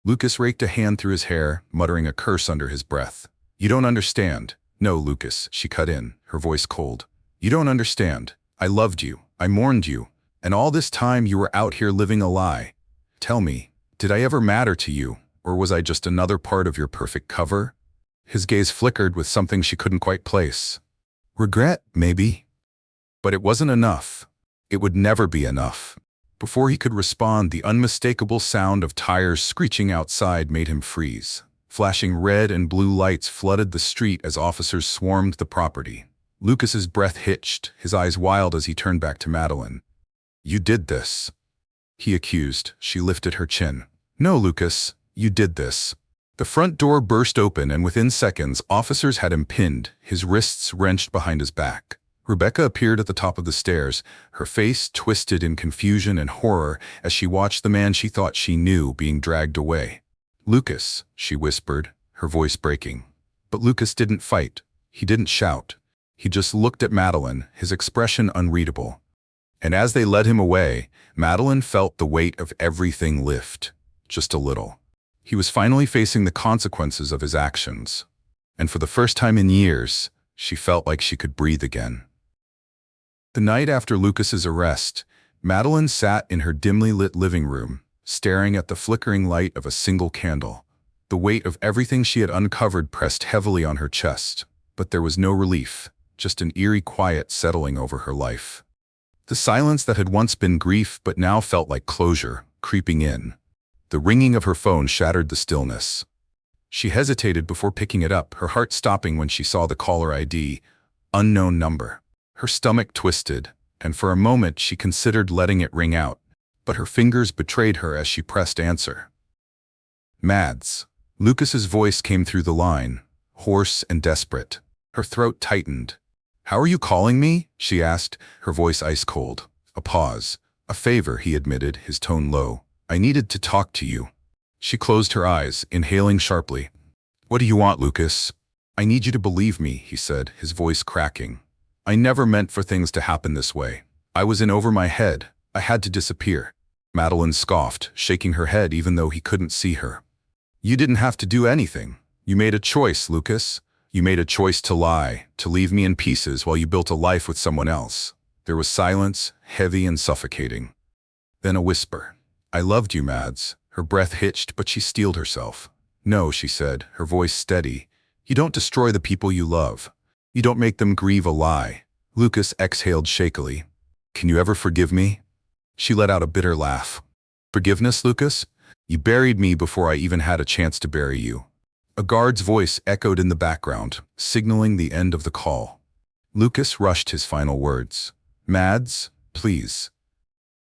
Lucas raked a hand through his hair, muttering a curse under his breath. "You don't understand." "No, Lucas," she cut in, her voice cold. "You don't understand. I loved you. I mourned you. And all this time you were out here living a lie. Tell me, did I ever matter to you, or was I just another part of your perfect cover?" His gaze flickered with something she couldn't quite place. "Regret, maybe. But it wasn't enough. It would never be enough." Before he could respond, the unmistakable sound of tires screeching outside made him freeze. Flashing red and blue lights flooded the street as officers swarmed the property. Lucas's breath hitched, his eyes wild as he turned back to Madeline. "You did this," he accused. She lifted her chin. "No, Lucas, you did this." The front door burst open, and within seconds, officers had him pinned, his wrists wrenched behind his back. Rebecca appeared at the top of the stairs, her face twisted in confusion and horror as she watched the man she thought she knew being dragged away. "Lucas," she whispered, her voice breaking. But Lucas didn't fight. He didn't shout. He just looked at Madeline, his expression unreadable. And as they led him away, Madeline felt the weight of everything lift, just a little. He was finally facing the consequences of his actions. And for the first time in years, she felt like she could breathe again. The night after Lucas's arrest, Madeline sat in her dimly lit living room, staring at the flickering light of a single candle. The weight of everything she had uncovered pressed heavily on her chest, but there was no relief. Just an eerie quiet settling over her life. The silence that had once been grief but now felt like closure, creeping in. The ringing of her phone shattered the stillness. She hesitated before picking it up, her heart stopping when she saw the caller ID, unknown number. Her stomach twisted, and for a moment she considered letting it ring out, but her fingers betrayed her as she pressed answer. "Mads." Lucas's voice came through the line, hoarse and desperate. Her throat tightened. "How are you calling me?" she asked, her voice ice cold. A pause. "A favor," he admitted, his tone low. "I needed to talk to you." She closed her eyes, inhaling sharply. "What do you want, Lucas?" "I need you to believe me," he said, his voice cracking. "I never meant for things to happen this way. I was in over my head. I had to disappear." Madeline scoffed, shaking her head even though he couldn't see her. "You didn't have to do anything. You made a choice, Lucas. You made a choice to lie, to leave me in pieces while you built a life with someone else." There was silence, heavy and suffocating. Then a whisper. "I loved you, Mads." Her breath hitched, but she steeled herself. "No," she said, her voice steady. "You don't destroy the people you love. You don't make them grieve a lie." Lucas exhaled shakily. "Can you ever forgive me?" She let out a bitter laugh. "Forgiveness, Lucas? You buried me before I even had a chance to bury you." A guard's voice echoed in the background, signaling the end of the call. Lucas rushed his final words. "Mads, please."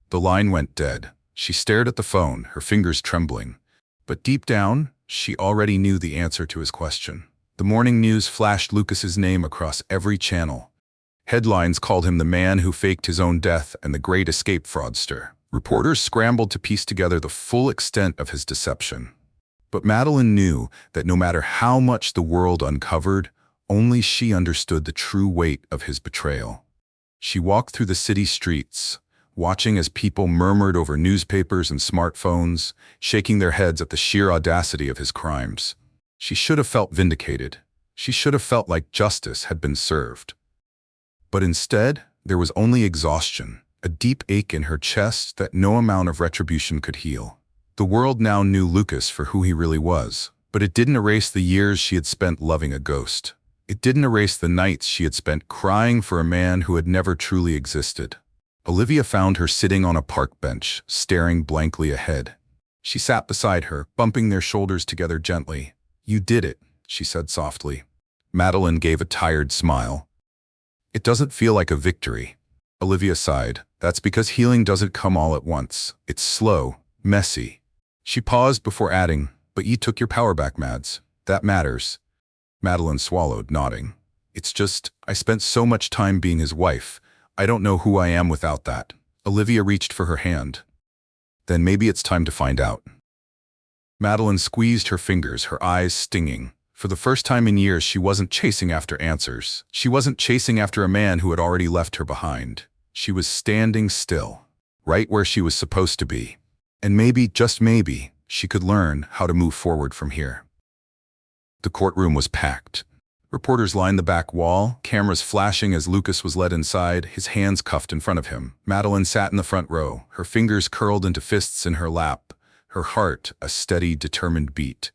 The line went dead. She stared at the phone, her fingers trembling. But deep down, she already knew the answer to his question. The morning news flashed Lucas's name across every channel. Headlines called him the man who faked his own death and the great escape fraudster. Reporters scrambled to piece together the full extent of his deception. But Madeline knew that no matter how much the world uncovered, only she understood the true weight of his betrayal. She walked through the city streets, watching as people murmured over newspapers and smartphones, shaking their heads at the sheer audacity of his crimes. She should have felt vindicated. She should have felt like justice had been served. But instead, there was only exhaustion, a deep ache in her chest that no amount of retribution could heal. The world now knew Lucas for who he really was, but it didn't erase the years she had spent loving a ghost. It didn't erase the nights she had spent crying for a man who had never truly existed. Olivia found her sitting on a park bench, staring blankly ahead. She sat beside her, bumping their shoulders together gently. "You did it," she said softly. Madeline gave a tired smile. "It doesn't feel like a victory." Olivia sighed. "That's because healing doesn't come all at once. It's slow, messy." She paused before adding, "But you took your power back, Mads. That matters." Madeline swallowed, nodding. "It's just, I spent so much time being his wife. I don't know who I am without that." Olivia reached for her hand. "Then maybe it's time to find out." Madeline squeezed her fingers, her eyes stinging. For the first time in years, she wasn't chasing after answers. She wasn't chasing after a man who had already left her behind. She was standing still, right where she was supposed to be. And maybe, just maybe, she could learn how to move forward from here. The courtroom was packed. Reporters lined the back wall, cameras flashing as Lucas was led inside, his hands cuffed in front of him. Madeline sat in the front row, her fingers curled into fists in her lap, her heart a steady, determined beat.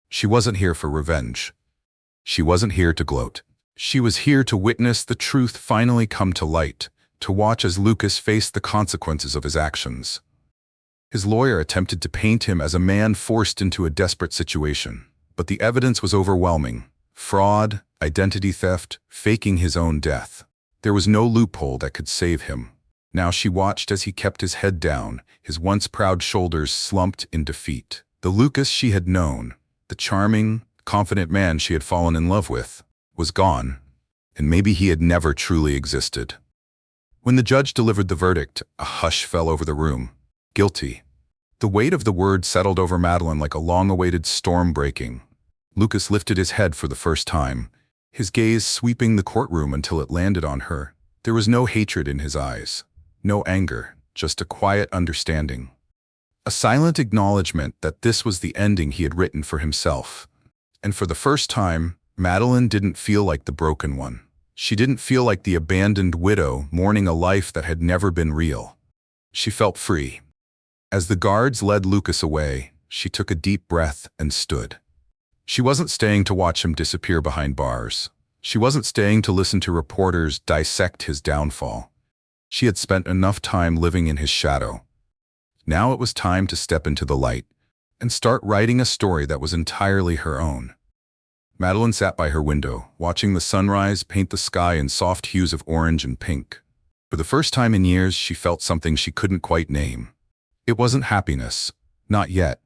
She wasn't here for revenge. She wasn't here to gloat. She was here to witness the truth finally come to light, to watch as Lucas faced the consequences of his actions. His lawyer attempted to paint him as a man forced into a desperate situation. But the evidence was overwhelming. Fraud, identity theft, faking his own death. There was no loophole that could save him. Now she watched as he kept his head down, his once proud shoulders slumped in defeat. The Lucas she had known, the charming, confident man she had fallen in love with, was gone, and maybe he had never truly existed. When the judge delivered the verdict, a hush fell over the room. Guilty. The weight of the word settled over Madeline like a long-awaited storm breaking. Lucas lifted his head for the first time, his gaze sweeping the courtroom until it landed on her. There was no hatred in his eyes, no anger, just a quiet understanding. A silent acknowledgement that this was the ending he had written for himself. And for the first time, Madeline didn't feel like the broken one. She didn't feel like the abandoned widow mourning a life that had never been real. She felt free. As the guards led Lucas away, she took a deep breath and stood. She wasn't staying to watch him disappear behind bars. She wasn't staying to listen to reporters dissect his downfall. She had spent enough time living in his shadow. Now it was time to step into the light and start writing a story that was entirely her own. Madeline sat by her window, watching the sunrise paint the sky in soft hues of orange and pink. For the first time in years, she felt something she couldn't quite name. It wasn't happiness, not yet,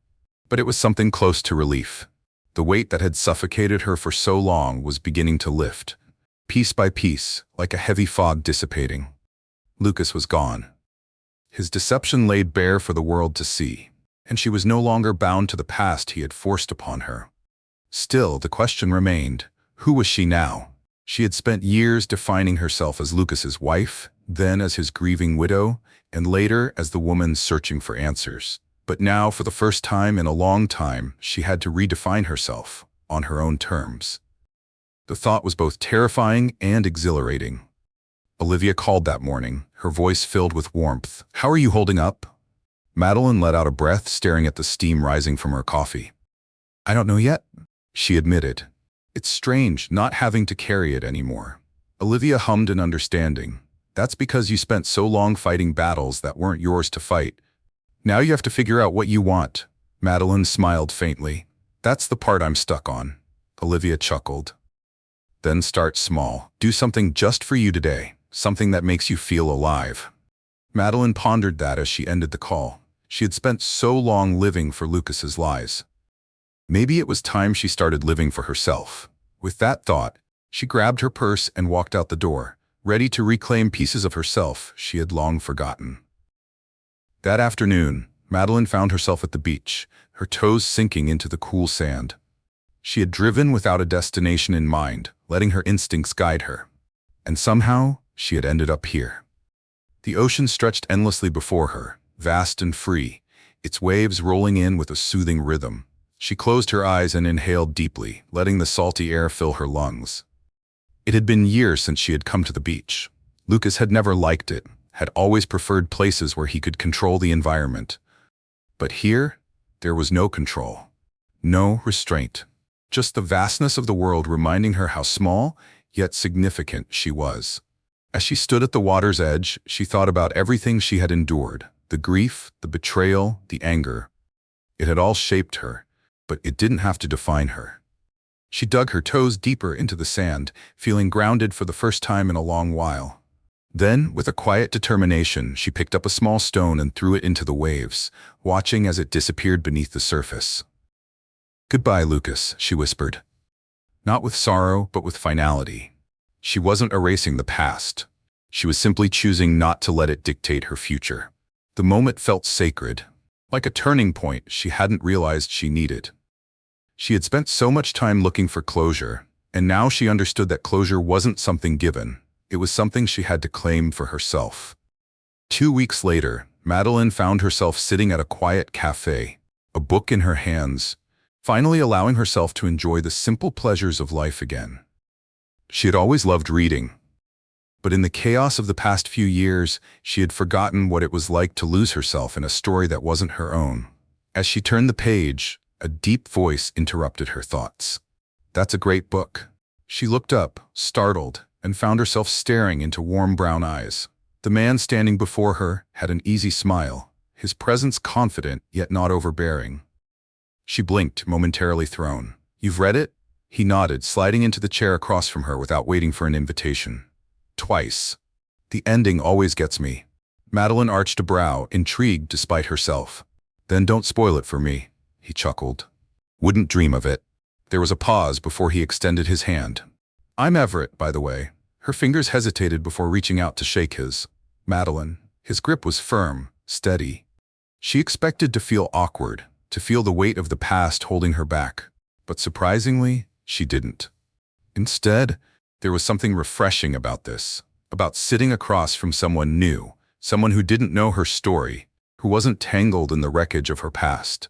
but it was something close to relief. The weight that had suffocated her for so long was beginning to lift, piece by piece, like a heavy fog dissipating. Lucas was gone. His deception laid bare for the world to see, and she was no longer bound to the past he had forced upon her. Still, the question remained, who was she now? She had spent years defining herself as Lucas's wife, then as his grieving widow, and later as the woman searching for answers. But now, for the first time in a long time, she had to redefine herself on her own terms. The thought was both terrifying and exhilarating. Olivia called that morning, her voice filled with warmth. "How are you holding up?" Madeline let out a breath, staring at the steam rising from her coffee. "I don't know yet," she admitted. "It's strange not having to carry it anymore." Olivia hummed in understanding. "That's because you spent so long fighting battles that weren't yours to fight. Now you have to figure out what you want." Madeline smiled faintly. "That's the part I'm stuck on." Olivia chuckled. "Then start small. Do something just for you today, something that makes you feel alive." Madeline pondered that as she ended the call. She had spent so long living for Lucas's lies. Maybe it was time she started living for herself. With that thought, she grabbed her purse and walked out the door, ready to reclaim pieces of herself she had long forgotten. That afternoon, Madeline found herself at the beach, her toes sinking into the cool sand. She had driven without a destination in mind, letting her instincts guide her. And somehow, she had ended up here. The ocean stretched endlessly before her, vast and free, its waves rolling in with a soothing rhythm. She closed her eyes and inhaled deeply, letting the salty air fill her lungs. It had been years since she had come to the beach. Lucas had never liked it, had always preferred places where he could control the environment. But here, there was no control, no restraint, just the vastness of the world reminding her how small, yet significant she was. As she stood at the water's edge, she thought about everything she had endured, the grief, the betrayal, the anger. It had all shaped her, but it didn't have to define her. She dug her toes deeper into the sand, feeling grounded for the first time in a long while. Then, with a quiet determination, she picked up a small stone and threw it into the waves, watching as it disappeared beneath the surface. "Goodbye, Lucas," she whispered. Not with sorrow, but with finality. She wasn't erasing the past. She was simply choosing not to let it dictate her future. The moment felt sacred, like a turning point she hadn't realized she needed. She had spent so much time looking for closure, and now she understood that closure wasn't something given. It was something she had to claim for herself. 2 weeks later, Madeline found herself sitting at a quiet cafe, a book in her hands, finally allowing herself to enjoy the simple pleasures of life again. She had always loved reading, but in the chaos of the past few years, she had forgotten what it was like to lose herself in a story that wasn't her own. As she turned the page, a deep voice interrupted her thoughts. "That's a great book." She looked up, startled, and found herself staring into warm brown eyes. The man standing before her had an easy smile, his presence confident yet not overbearing. She blinked, momentarily thrown. "You've read it?" He nodded, sliding into the chair across from her without waiting for an invitation. "Twice. The ending always gets me." Madeline arched a brow, intrigued despite herself. "Then don't spoil it for me," he chuckled. "Wouldn't dream of it." There was a pause before he extended his hand. "I'm Everett, by the way." Her fingers hesitated before reaching out to shake his. "Madeline." His grip was firm, steady. She expected to feel awkward, to feel the weight of the past holding her back. But surprisingly, she didn't. Instead, there was something refreshing about this, about sitting across from someone new, someone who didn't know her story, who wasn't tangled in the wreckage of her past.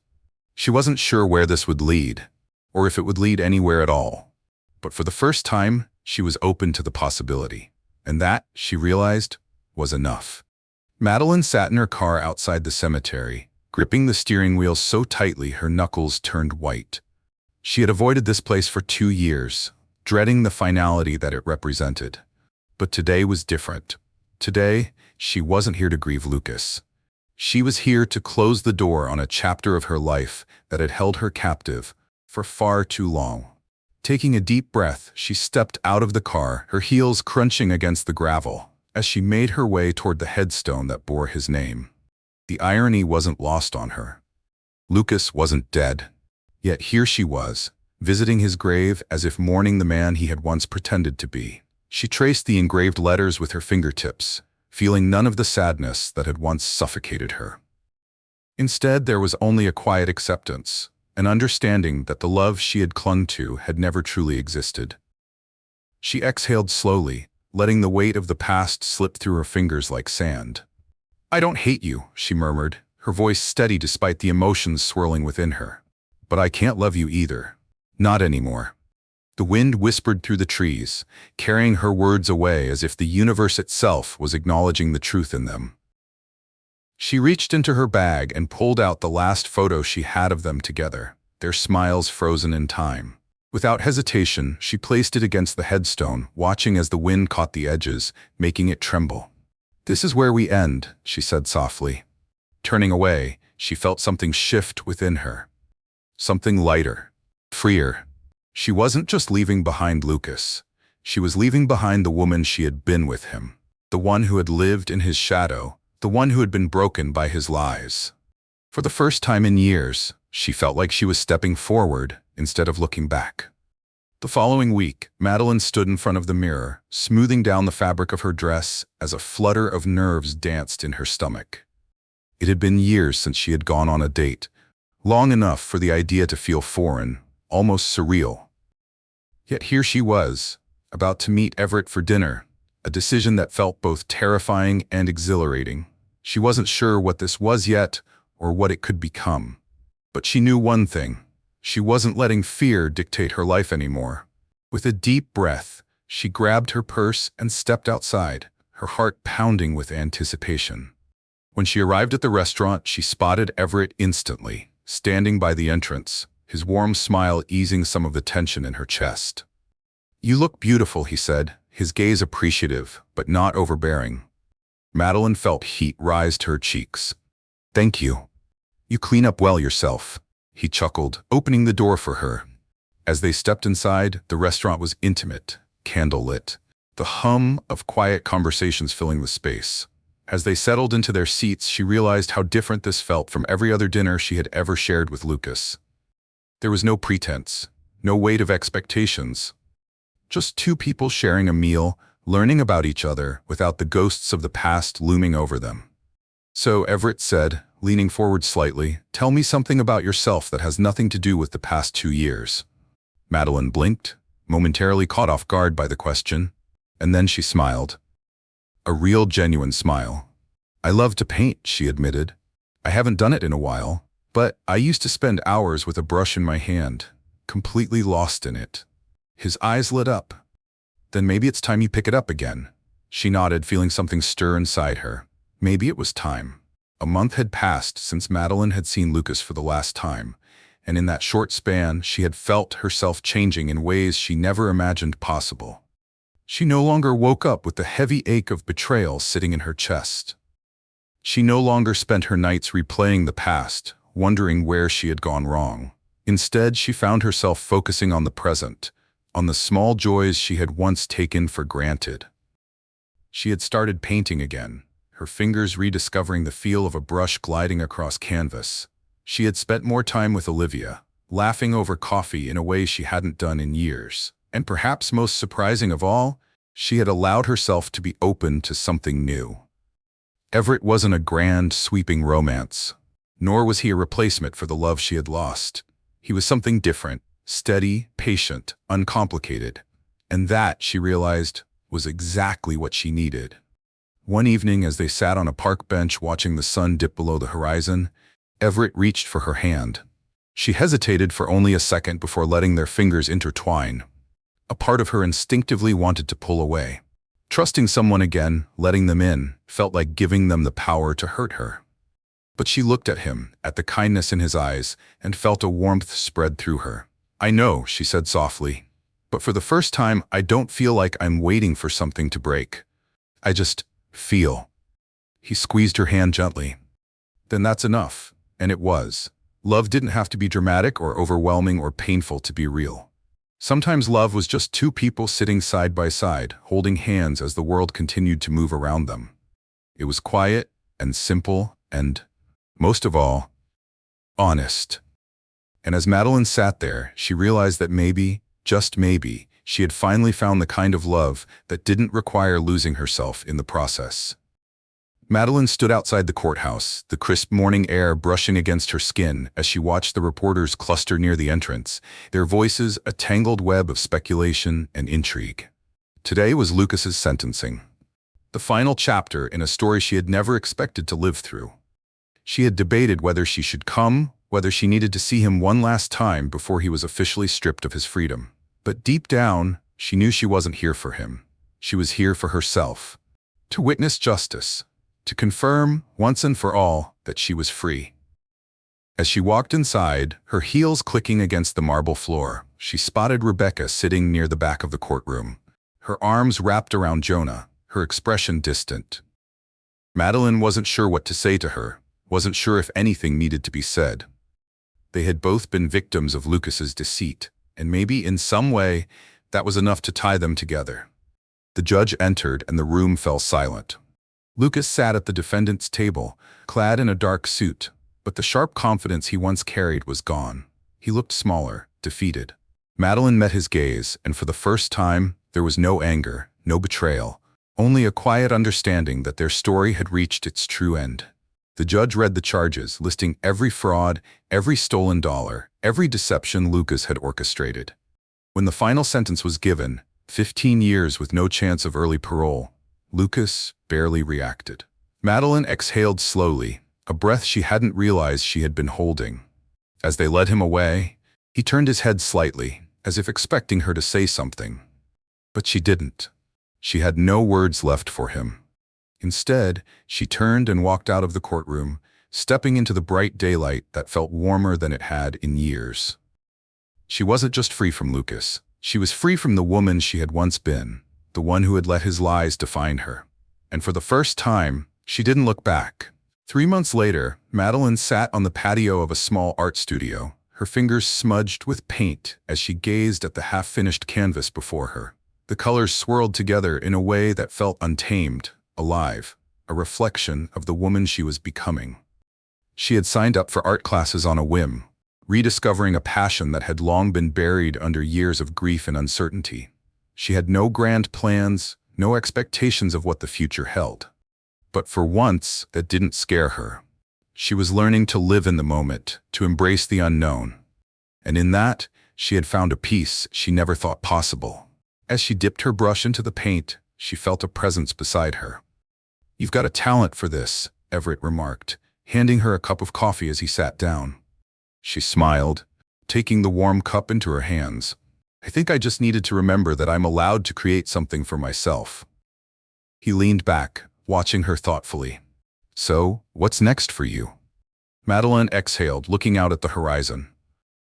She wasn't sure where this would lead, or if it would lead anywhere at all. But for the first time, she was open to the possibility. And that, she realized, was enough. Madeline sat in her car outside the cemetery, gripping the steering wheel so tightly her knuckles turned white. She had avoided this place for 2 years, dreading the finality that it represented. But today was different. Today, she wasn't here to grieve Lucas. She was here to close the door on a chapter of her life that had held her captive for far too long. Taking a deep breath, she stepped out of the car, her heels crunching against the gravel, as she made her way toward the headstone that bore his name. The irony wasn't lost on her. Lucas wasn't dead. Yet here she was, visiting his grave as if mourning the man he had once pretended to be. She traced the engraved letters with her fingertips, feeling none of the sadness that had once suffocated her. Instead, there was only a quiet acceptance, an understanding that the love she had clung to had never truly existed. She exhaled slowly, letting the weight of the past slip through her fingers like sand. "I don't hate you," she murmured, her voice steady despite the emotions swirling within her. "But I can't love you either. Not anymore." The wind whispered through the trees, carrying her words away as if the universe itself was acknowledging the truth in them. She reached into her bag and pulled out the last photo she had of them together, their smiles frozen in time. Without hesitation, she placed it against the headstone, watching as the wind caught the edges, making it tremble. "This is where we end," she said softly. Turning away, she felt something shift within her. Something lighter, freer. She wasn't just leaving behind Lucas. She was leaving behind the woman she had been with him, the one who had lived in his shadow, the one who had been broken by his lies. For the first time in years, she felt like she was stepping forward instead of looking back. The following week, Madeline stood in front of the mirror, smoothing down the fabric of her dress as a flutter of nerves danced in her stomach. It had been years since she had gone on a date, long enough for the idea to feel foreign, almost surreal. Yet here she was, about to meet Everett for dinner, a decision that felt both terrifying and exhilarating. She wasn't sure what this was yet, or what it could become. But she knew one thing. She wasn't letting fear dictate her life anymore. With a deep breath, she grabbed her purse and stepped outside, her heart pounding with anticipation. When she arrived at the restaurant, she spotted Everett instantly, standing by the entrance, his warm smile easing some of the tension in her chest. "You look beautiful," he said, his gaze appreciative, but not overbearing. Madeline felt heat rise to her cheeks. "Thank you. You clean up well yourself," he chuckled, opening the door for her. As they stepped inside, the restaurant was intimate, candlelit, the hum of quiet conversations filling the space. As they settled into their seats, she realized how different this felt from every other dinner she had ever shared with Lucas. There was no pretense, no weight of expectations. Just two people sharing a meal, learning about each other without the ghosts of the past looming over them. "So," Everett said, leaning forward slightly, "tell me something about yourself that has nothing to do with the past 2 years." Madeline blinked, momentarily caught off guard by the question, and then she smiled. A real, genuine smile. "I love to paint," she admitted. "I haven't done it in a while, but I used to spend hours with a brush in my hand, completely lost in it." His eyes lit up. "Then maybe it's time you pick it up again." She nodded, feeling something stir inside her. Maybe it was time. A month had passed since Madeline had seen Lucas for the last time, and in that short span, she had felt herself changing in ways she never imagined possible. She no longer woke up with the heavy ache of betrayal sitting in her chest. She no longer spent her nights replaying the past, wondering where she had gone wrong. Instead, she found herself focusing on the present, on the small joys she had once taken for granted. She had started painting again, her fingers rediscovering the feel of a brush gliding across canvas. She had spent more time with Olivia, laughing over coffee in a way she hadn't done in years. And perhaps most surprising of all, she had allowed herself to be open to something new. Everett wasn't a grand, sweeping romance, nor was he a replacement for the love she had lost. He was something different, steady, patient, uncomplicated. And that, she realized, was exactly what she needed. One evening, as they sat on a park bench watching the sun dip below the horizon, Everett reached for her hand. She hesitated for only a second before letting their fingers intertwine. A part of her instinctively wanted to pull away. Trusting someone again, letting them in, felt like giving them the power to hurt her. But she looked at him, at the kindness in his eyes, and felt a warmth spread through her. "I know," she said softly, "but for the first time, I don't feel like I'm waiting for something to break. I just feel." He squeezed her hand gently. "Then that's enough." And it was. Love didn't have to be dramatic or overwhelming or painful to be real. Sometimes love was just two people sitting side by side, holding hands as the world continued to move around them. It was quiet and simple and, most of all, honest. And as Madeline sat there, she realized that maybe, just maybe, she had finally found the kind of love that didn't require losing herself in the process. Madeline stood outside the courthouse, the crisp morning air brushing against her skin as she watched the reporters cluster near the entrance, their voices a tangled web of speculation and intrigue. Today was Lucas's sentencing. The final chapter in a story she had never expected to live through. She had debated whether she should come, whether she needed to see him one last time before he was officially stripped of his freedom. But deep down, she knew she wasn't here for him. She was here for herself. To witness justice. To confirm, once and for all, that she was free. As she walked inside, her heels clicking against the marble floor, she spotted Rebecca sitting near the back of the courtroom, her arms wrapped around Jonah, her expression distant. Madeline wasn't sure what to say to her, wasn't sure if anything needed to be said. They had both been victims of Lucas's deceit, and maybe in some way that was enough to tie them together. The judge entered and the room fell silent. Lucas sat at the defendant's table, clad in a dark suit, but the sharp confidence he once carried was gone. He looked smaller, defeated. Madeline met his gaze, and for the first time, there was no anger, no betrayal, only a quiet understanding that their story had reached its true end. The judge read the charges, listing every fraud, every stolen dollar, every deception Lucas had orchestrated. When the final sentence was given, 15 years with no chance of early parole, Lucas barely reacted. Madeline exhaled slowly, a breath she hadn't realized she had been holding. As they led him away, he turned his head slightly, as if expecting her to say something. But she didn't. She had no words left for him. Instead, she turned and walked out of the courtroom, stepping into the bright daylight that felt warmer than it had in years. She wasn't just free from Lucas. She was free from the woman she had once been, the one who had let his lies define her. And for the first time, she didn't look back. 3 months later, Madeline sat on the patio of a small art studio, her fingers smudged with paint as she gazed at the half-finished canvas before her. The colors swirled together in a way that felt untamed, alive, a reflection of the woman she was becoming. She had signed up for art classes on a whim, rediscovering a passion that had long been buried under years of grief and uncertainty. She had no grand plans, no expectations of what the future held. But for once, that didn't scare her. She was learning to live in the moment, to embrace the unknown. And in that, she had found a peace she never thought possible. As she dipped her brush into the paint, she felt a presence beside her. "You've got a talent for this," Everett remarked, handing her a cup of coffee as he sat down. She smiled, taking the warm cup into her hands. "I think I just needed to remember that I'm allowed to create something for myself." He leaned back, watching her thoughtfully. "So, what's next for you?" Madeline exhaled, looking out at the horizon.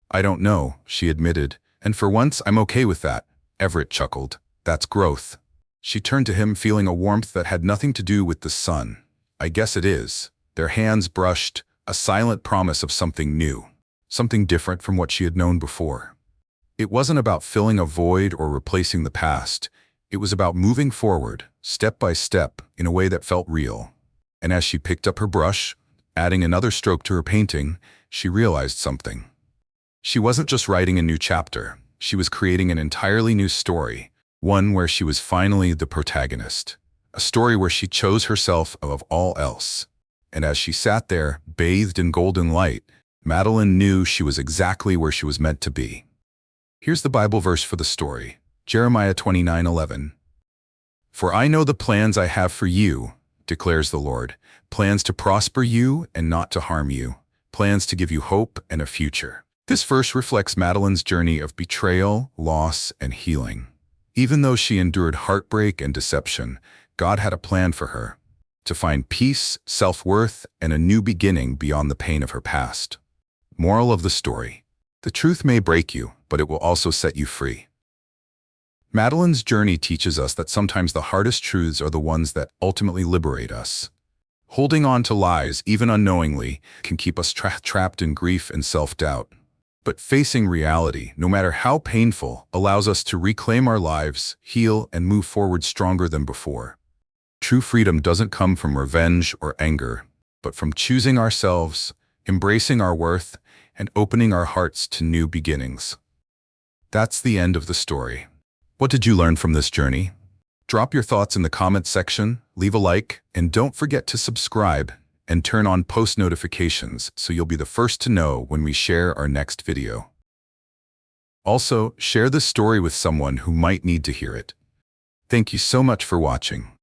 "I don't know," she admitted, "and for once I'm okay with that." Everett chuckled. "That's growth." She turned to him, feeling a warmth that had nothing to do with the sun. "I guess it is." Their hands brushed, a silent promise of something new. Something different from what she had known before. It wasn't about filling a void or replacing the past. It was about moving forward, step by step, in a way that felt real. And as she picked up her brush, adding another stroke to her painting, she realized something. She wasn't just writing a new chapter. She was creating an entirely new story, one where she was finally the protagonist. A story where she chose herself above all else. And as she sat there, bathed in golden light, Madeline knew she was exactly where she was meant to be. Here's the Bible verse for the story. Jeremiah 29:11. "For I know the plans I have for you, declares the Lord, plans to prosper you and not to harm you, plans to give you hope and a future." This verse reflects Madeline's journey of betrayal, loss, and healing. Even though she endured heartbreak and deception, God had a plan for her, to find peace, self-worth, and a new beginning beyond the pain of her past. Moral of the story: the truth may break you, but it will also set you free. Madeline's journey teaches us that sometimes the hardest truths are the ones that ultimately liberate us. Holding on to lies, even unknowingly, can keep us trapped in grief and self-doubt. But facing reality, no matter how painful, allows us to reclaim our lives, heal, and move forward stronger than before. True freedom doesn't come from revenge or anger, but from choosing ourselves, embracing our worth, and opening our hearts to new beginnings. That's the end of the story. What did you learn from this journey? Drop your thoughts in the comments section, leave a like, and don't forget to subscribe and turn on post notifications so you'll be the first to know when we share our next video. Also, share this story with someone who might need to hear it. Thank you so much for watching.